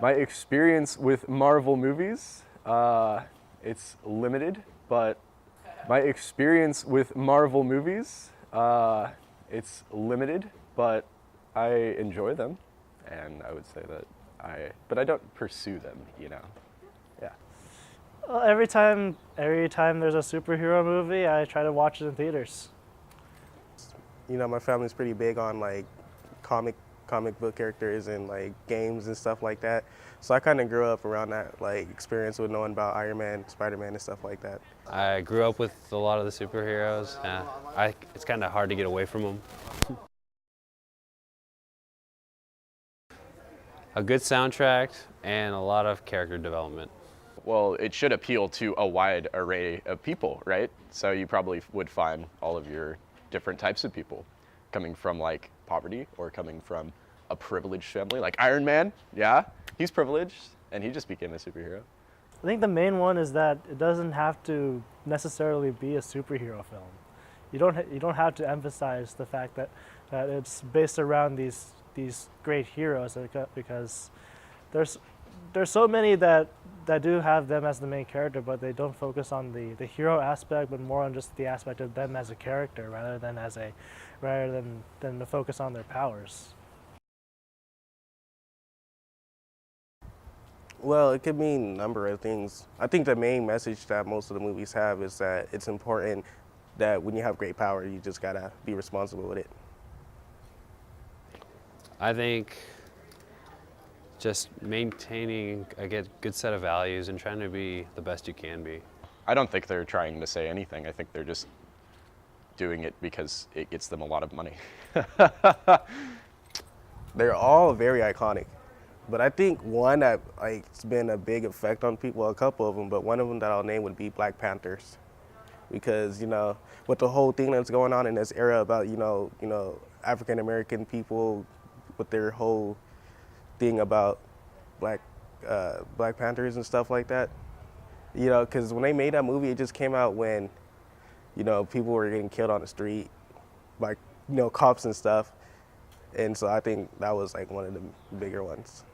My experience with Marvel movies, it's limited, but my experience with Marvel movies, it's limited, but I enjoy them, and I would say that but I don't pursue them, you know. Yeah. Well, every time there's a superhero movie, I try to watch it in theaters. You know, my family's pretty big on like comic comic book characters and like games and stuff like that. So I kind of grew up around that like experience with knowing about Iron Man, Spider-Man, and stuff like that. I grew up with a lot of the superheroes. It's kind of hard to get away from them. A good soundtrack and a lot of character development. Well, it should appeal to a wide array of people, right? So you probably would find all of your different types of people coming from like poverty or coming from a privileged family. Like Iron Man, yeah, he's privileged and he just became a superhero. I think the main one is that it doesn't have to necessarily be a superhero film. You don't have to emphasize the fact that it's based around these great heroes, because there's so many that do have them as the main character, but they don't focus on the hero aspect, but more on just the aspect of them as a character rather than to focus on their powers. Well, it could mean a number of things. I think the main message that most of the movies have is that it's important that when you have great power, you just gotta be responsible with it. I think just maintaining a good set of values and trying to be the best you can be. I don't think they're trying to say anything. I think they're just doing it because it gets them a lot of money. They're all very iconic. But I think one that like it's been a big effect on people, well, a couple of them, but one of them that I'll name would be Black Panthers, because you know with the whole thing that's going on in this era about you know African American people with their whole thing about Black Panthers and stuff like that, you know, because when they made that movie, it just came out when you know people were getting killed on the street, like you know cops and stuff, and so I think that was like one of the bigger ones.